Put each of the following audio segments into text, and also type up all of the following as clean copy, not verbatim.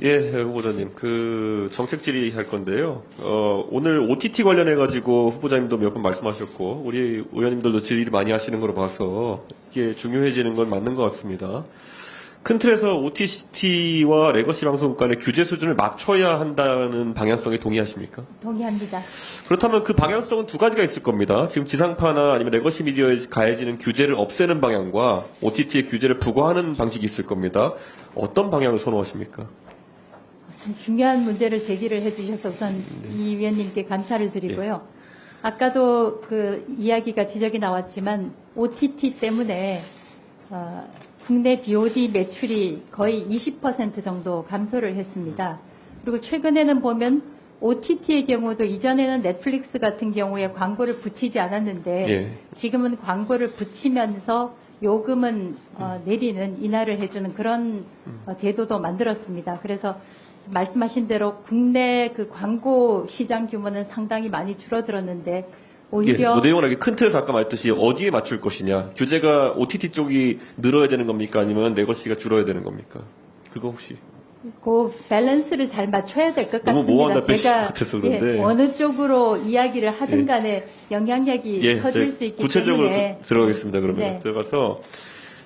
예, 후보자님. 정책 질의할 건데요. 오늘 OTT 관련해가지고 후보자님도 몇 번 말씀하셨고, 우리 의원님들도 질의를 많이 하시는 걸로 봐서 이게 중요해지는 건 맞는 것 같습니다. 큰 틀에서 OTT와 레거시 방송 간의 규제 수준을 맞춰야 한다는 방향성에 동의하십니까? 동의합니다. 그렇다면 그 방향성은 두 가지가 있을 겁니다. 지금 지상파나 아니면 레거시 미디어에 가해지는 규제를 없애는 방향과 OTT의 규제를 부과하는 방식이 있을 겁니다. 어떤 방향을 선호하십니까? 참 중요한 문제를 제기를 해주셔서 우선 이 위원님께 감사를 드리고요. 아까도 그 이야기가 지적이 나왔지만 OTT 때문에 국내 BOD 매출이 거의 20% 정도 감소를 했습니다. 그리고 최근에는 보면 OTT의 경우도 이전에는 넷플릭스 같은 경우에 광고를 붙이지 않았는데 예. 지금은 광고를 붙이면서 요금은 내리는 인하를 해주는 그런 제도도 만들었습니다. 그래서 말씀하신 대로 국내 그 광고 시장 규모는 상당히 많이 줄어들었는데 오히려 뭐 내용은 이렇게 큰 틀에서 아까 말했듯이 어디에 맞출 것이냐. 규제가 OTT 쪽이 늘어야 되는 겁니까? 아니면 레거시가 줄어야 되는 겁니까? 그거 혹시 그 밸런스를 잘 맞춰야 될 것 너무 같습니다. 모호한 답변 제가 같아서 그런데. 어느 쪽으로 이야기를 하든 예. 간에 영향력이 커질 수 있기 구체적으로 때문에 들어가겠습니다. 그러면 네. 들어가서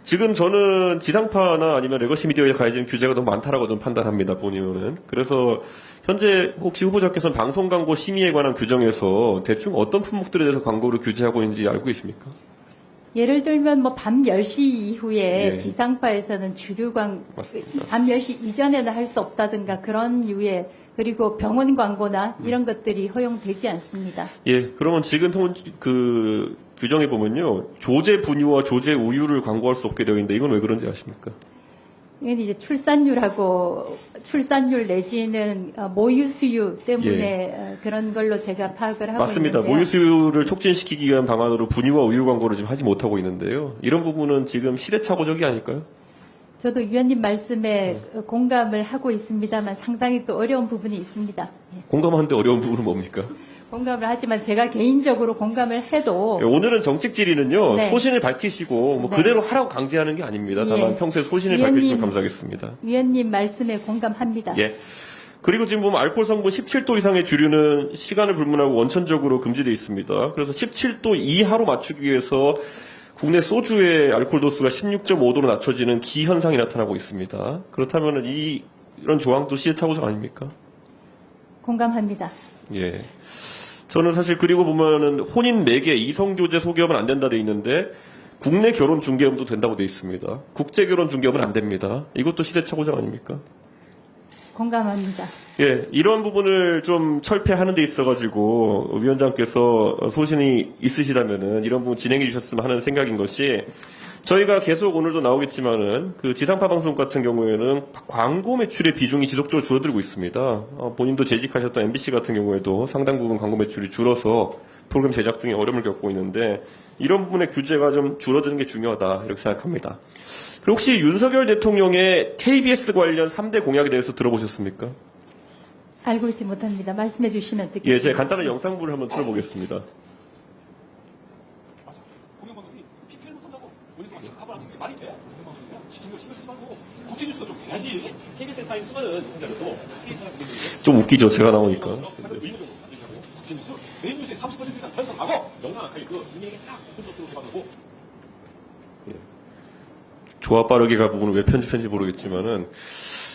지금 저는 지상파나 아니면 레거시 미디어에 가해지는 규제가 너무 많다라고 좀 판단합니다. 본인은. 그래서 현재 혹시 후보자께서는 방송 광고 심의에 관한 규정에서 대충 어떤 품목들에 대해서 광고를 규제하고 있는지 알고 계십니까? 예를 들면 뭐 밤 10시 이후에 예. 지상파에서는 주류광 맞습니다. 밤 10시 이전에는 할 수 없다든가 그런 류의 그리고 병원 광고나 이런 것들이 허용되지 않습니다. 예, 그러면 지금 그 규정에 보면요. 조제 분유와 조제 우유를 광고할 수 없게 되어 있는데 이건 왜 그런지 아십니까? 이건 이제 출산율 내지는 모유 수유 때문에 그런 걸로 제가 파악을 하고 맞습니다. 있는데요. 모유 수유를 촉진시키기 위한 방안으로 분유와 우유 광고를 지금 하지 못하고 있는데요. 이런 부분은 지금 시대착오적이 아닐까요? 저도 위원님 말씀에 공감을 하고 있습니다만 상당히 또 어려운 부분이 있습니다. 예. 공감하는데 어려운 부분은 뭡니까? 공감을 하지만 제가 개인적으로 공감을 해도 예, 오늘은 정책 질의는요. 네. 소신을 밝히시고 뭐 네. 그대로 하라고 강제하는 게 아닙니다. 다만 예. 평소에 소신을 위원님- 밝혀주시면 감사하겠습니다. 위원님 말씀에 공감합니다. 예. 그리고 지금 보면 알코올 성분 17도 이상의 주류는 시간을 불문하고 원천적으로 금지되어 있습니다. 그래서 17도 이하로 맞추기 위해서 국내 소주의 알코올 도수가 16.5도로 낮춰지는 기현상이 나타나고 있습니다. 그렇다면 이런 조항도 시대착오적 아닙니까? 공감합니다. 예. 저는 사실 그리고 보면은 혼인 매개, 이성교제 소개업은 안 된다 돼 있는데 국내 결혼 중개업도 된다고 돼 있습니다. 국제 결혼 중개업은 안 됩니다. 이것도 시대착오적 아닙니까? 공감합니다. 예, 이런 부분을 좀 철폐하는 데 있어가지고 위원장께서 소신이 있으시다면은 이런 부분 진행해 주셨으면 하는 생각인 것이 저희가 계속 오늘도 나오겠지만은 그 지상파 방송 같은 경우에는 광고 매출의 비중이 지속적으로 줄어들고 있습니다. 본인도 재직하셨던 MBC 같은 경우에도 상당 부분 광고 매출이 줄어서 프로그램 제작 등의 어려움을 겪고 있는데 이런 부분의 규제가 좀 줄어드는 게 중요하다 이렇게 생각합니다. 그리고 혹시 윤석열 대통령의 KBS 관련 3대 공약에 대해서 들어보셨습니까? 알고 있지 못합니다. 말씀해 주시면 듣겠습니다. 예, 제가 간단한 영상부를 한번 틀어보겠습니다. 공영방송이 PPL 못한다고 우리가 가봐라 지금 말이 돼? 공영방송이야? 시청자 신경 쓰지 말고 국제뉴스도 좀 해야지. KBS에 쌓인 수많은 생자들도 좀 웃기죠, 제가 나오니까. 의무적으로 만들고 국제뉴스 메인 뉴스의 30% 이상 편성하고 영상 아카이브 국민에게 싹 오픈소스로 개방하고 조화 빠르게 갈 부분을 왜 편집했는지 모르겠지만은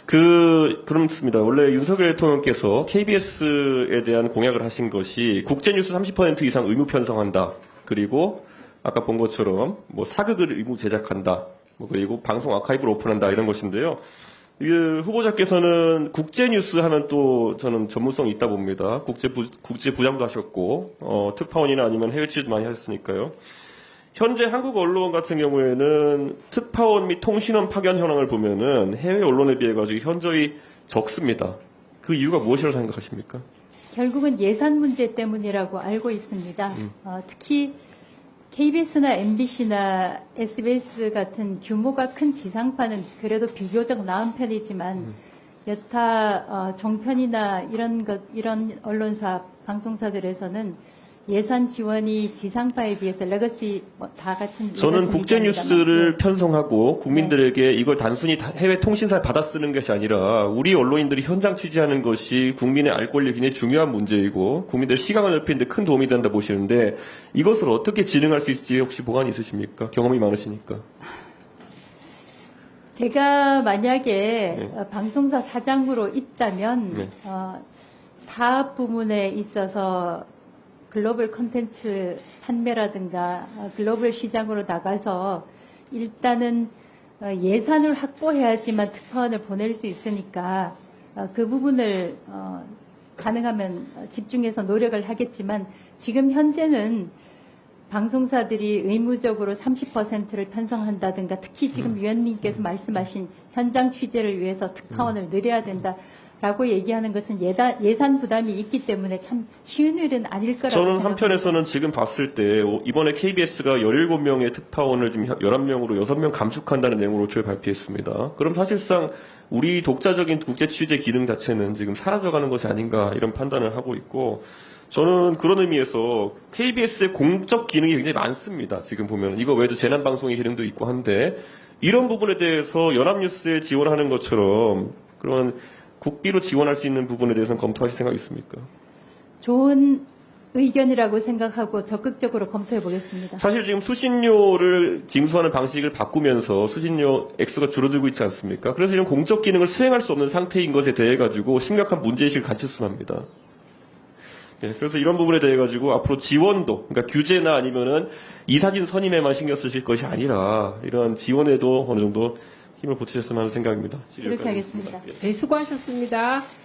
그렇습니다. 원래 윤석열 대통령께서 KBS에 대한 공약을 하신 것이 국제뉴스 30% 이상 의무 편성한다. 그리고 아까 본 것처럼 뭐 사극을 의무 제작한다. 뭐 그리고 방송 아카이브를 오픈한다 이런 것인데요. 후보자께서는 국제뉴스 하면 또 저는 전문성이 있다 봅니다. 국제부장도 하셨고 특파원이나 아니면 해외 취재도 많이 하셨으니까요. 현재 한국 언론 같은 경우에는 특파원 및 통신원 파견 현황을 보면은 해외 언론에 비해 가지고 현저히 적습니다. 그 이유가 무엇이라고 생각하십니까? 결국은 예산 문제 때문이라고 알고 있습니다. 특히 KBS나 MBC나 SBS 같은 규모가 큰 지상파는 그래도 비교적 나은 편이지만 여타 종편이나 이런 언론사, 방송사들에서는 예산 지원이 지상파에 비해서 레거시 다 같은 저는 레거시 국제 얘기합니다만, 뉴스를 예. 편성하고 국민들에게 이걸 단순히 해외 통신사에 받아 쓰는 것이 아니라 우리 언론인들이 현장 취재하는 것이 국민의 알 권리 굉장히 중요한 문제이고 국민들 시각을 넓히는 데 큰 도움이 된다 보시는데 이것을 어떻게 진행할 수 있을지 혹시 보관이 있으십니까? 경험이 많으시니까. 제가 만약에 네. 방송사 사장으로 있다면 네. 사업 부문에 있어서 글로벌 콘텐츠 판매라든가 글로벌 시장으로 나가서 일단은 예산을 확보해야지만 특파원을 보낼 수 있으니까 그 부분을 가능하면 집중해서 노력을 하겠지만 지금 현재는 방송사들이 의무적으로 30%를 편성한다든가 특히 지금 위원님께서 말씀하신 현장 취재를 위해서 특파원을 늘려야 된다라고 얘기하는 것은 예산 부담이 있기 때문에 참 쉬운 일은 아닐 거라고 저는 생각합니다. 한편에서는 지금 봤을 때 이번에 KBS가 17명의 특파원을 지금 11명으로 6명 감축한다는 내용으로 초에 발표했습니다. 그럼 사실상 우리 독자적인 국제 취재 기능 자체는 지금 사라져가는 것이 아닌가 이런 판단을 하고 있고 저는 그런 의미에서 KBS의 공적 기능이 굉장히 많습니다. 지금 보면 이거 외에도 재난방송의 기능도 있고 한데 이런 부분에 대해서 연합뉴스에 지원하는 것처럼 그런 국비로 지원할 수 있는 부분에 대해서는 검토하실 생각 있습니까? 좋은 의견이라고 생각하고 적극적으로 검토해 보겠습니다. 사실 지금 수신료를 징수하는 방식을 바꾸면서 수신료 액수가 줄어들고 있지 않습니까? 그래서 이런 공적 기능을 수행할 수 없는 상태인 것에 대해 가지고 심각한 문제의식을 갖췄습니다. 예, 그래서 이런 부분에 대해 가지고 앞으로 지원도, 그러니까 규제나 아니면은 이사진 선임에만 신경 쓰실 것이 아니라 이런 지원에도 어느 정도 힘을 보태셨으면 하는 생각입니다. 그렇게 하겠습니다. 예. 네, 수고하셨습니다.